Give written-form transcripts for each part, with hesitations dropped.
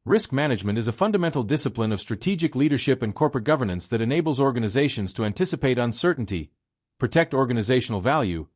Risk management is a fundamental discipline of strategic leadership and corporate governance that enables organizations to anticipate uncertainty, protect organizational value,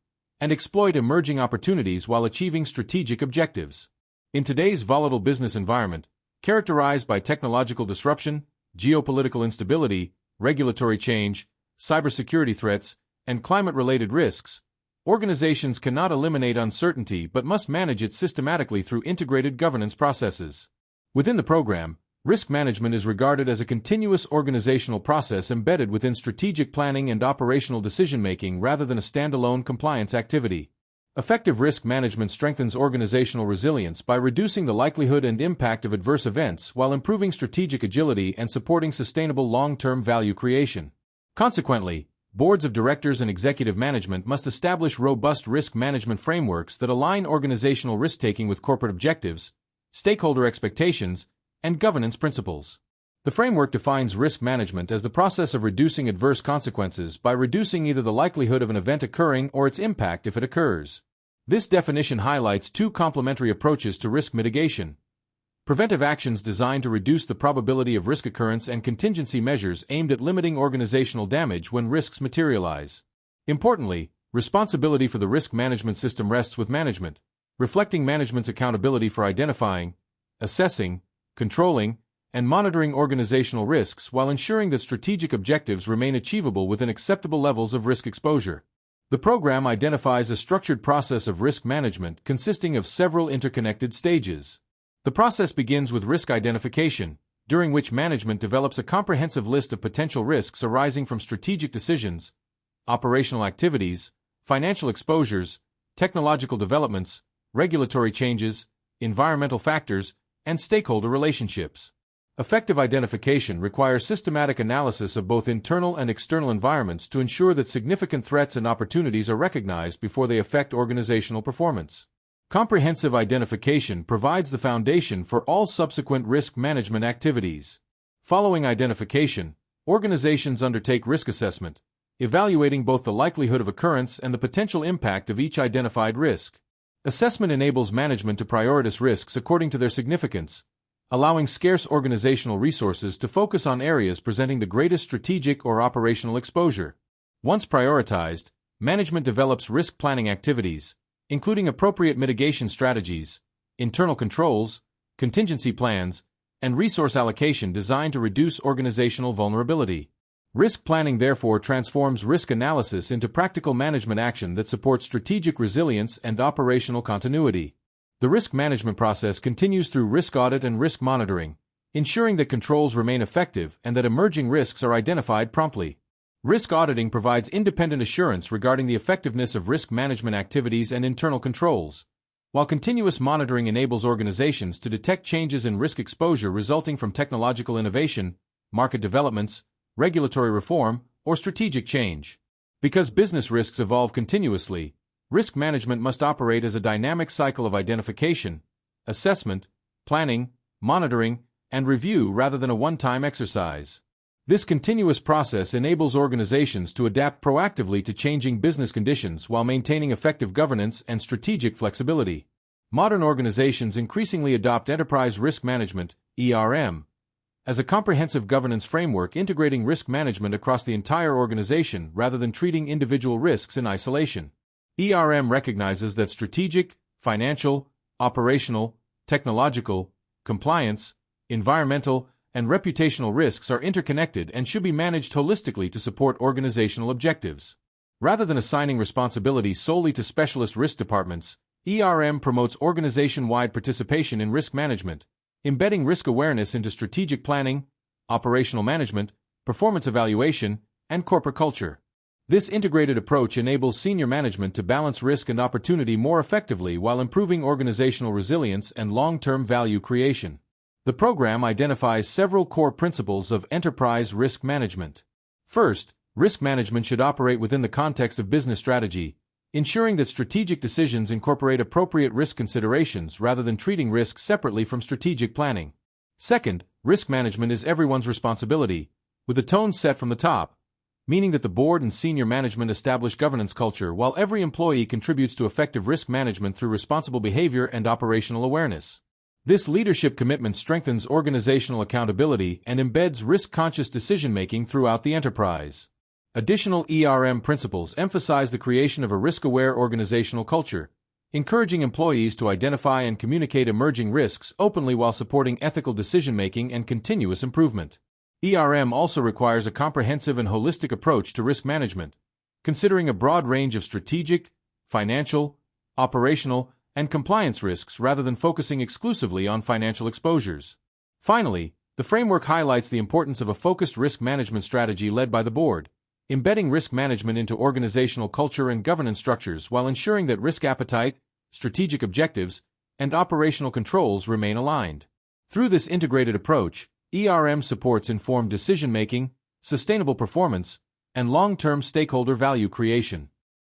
and exploit emerging opportunities while achieving strategic objectives. In today's volatile business environment, characterized by technological disruption, geopolitical instability, regulatory change, cybersecurity threats, and climate-related risks, organizations cannot eliminate uncertainty but must manage it systematically through integrated governance processes. Within the program, risk management is regarded as a continuous organizational process embedded within strategic planning and operational decision-making rather than a standalone compliance activity. Effective risk management strengthens organizational resilience by reducing the likelihood and impact of adverse events while improving strategic agility and supporting sustainable long-term value creation. Consequently, boards of directors and executive management must establish robust risk management frameworks that align organizational risk-taking with corporate objectives, stakeholder expectations, and governance principles. The framework defines risk management as the process of reducing adverse consequences by reducing either the likelihood of an event occurring or its impact if it occurs. This definition highlights two complementary approaches to risk mitigation: preventive actions designed to reduce the probability of risk occurrence and contingency measures aimed at limiting organizational damage when risks materialize. Importantly, responsibility for the risk management system rests with management, reflecting management's accountability for identifying, assessing, controlling, and monitoring organizational risks while ensuring that strategic objectives remain achievable within acceptable levels of risk exposure. The program identifies a structured process of risk management consisting of several interconnected stages. The process begins with risk identification, during which management develops a comprehensive list of potential risks arising from strategic decisions, operational activities, financial exposures, technological developments, regulatory changes, environmental factors, and stakeholder relationships. Effective identification requires systematic analysis of both internal and external environments to ensure that significant threats and opportunities are recognized before they affect organizational performance. Comprehensive identification provides the foundation for all subsequent risk management activities. Following identification, organizations undertake risk assessment, evaluating both the likelihood of occurrence and the potential impact of each identified risk. Assessment enables management to prioritize risks according to their significance, allowing scarce organizational resources to focus on areas presenting the greatest strategic or operational exposure. Once prioritized, management develops risk planning activities, including appropriate mitigation strategies, internal controls, contingency plans, and resource allocation designed to reduce organizational vulnerability. Risk planning therefore transforms risk analysis into practical management action that supports strategic resilience and operational continuity. The risk management process continues through risk audit and risk monitoring, ensuring that controls remain effective and that emerging risks are identified promptly. Risk auditing provides independent assurance regarding the effectiveness of risk management activities and internal controls, while continuous monitoring enables organizations to detect changes in risk exposure resulting from technological innovation, market developments, regulatory reform, or strategic change. Because business risks evolve continuously, risk management must operate as a dynamic cycle of identification, assessment, planning, monitoring, and review rather than a one-time exercise. This continuous process enables organizations to adapt proactively to changing business conditions while maintaining effective governance and strategic flexibility. Modern organizations increasingly adopt enterprise risk management, ERM, as a comprehensive governance framework integrating risk management across the entire organization rather than treating individual risks in isolation. ERM recognizes that strategic, financial, operational, technological, compliance, environmental, and reputational risks are interconnected and should be managed holistically to support organizational objectives. Rather than assigning responsibility solely to specialist risk departments, ERM promotes organization-wide participation in risk management, embedding risk awareness into strategic planning, operational management, performance evaluation, and corporate culture. This integrated approach enables senior management to balance risk and opportunity more effectively while improving organizational resilience and long-term value creation. The program identifies several core principles of enterprise risk management. First, risk management should operate within the context of business strategy, ensuring that strategic decisions incorporate appropriate risk considerations rather than treating risks separately from strategic planning. Second, risk management is everyone's responsibility, with the tone set from the top, meaning that the board and senior management establish governance culture while every employee contributes to effective risk management through responsible behavior and operational awareness. This leadership commitment strengthens organizational accountability and embeds risk-conscious decision-making throughout the enterprise. Additional ERM principles emphasize the creation of a risk-aware organizational culture, encouraging employees to identify and communicate emerging risks openly while supporting ethical decision-making and continuous improvement. ERM also requires a comprehensive and holistic approach to risk management, considering a broad range of strategic, financial, operational, and compliance risks rather than focusing exclusively on financial exposures. Finally, the framework highlights the importance of a focused risk management strategy led by the board, embedding risk management into organizational culture and governance structures while ensuring that risk appetite, strategic objectives, and operational controls remain aligned. Through this integrated approach, ERM supports informed decision-making, sustainable performance, and long-term stakeholder value creation.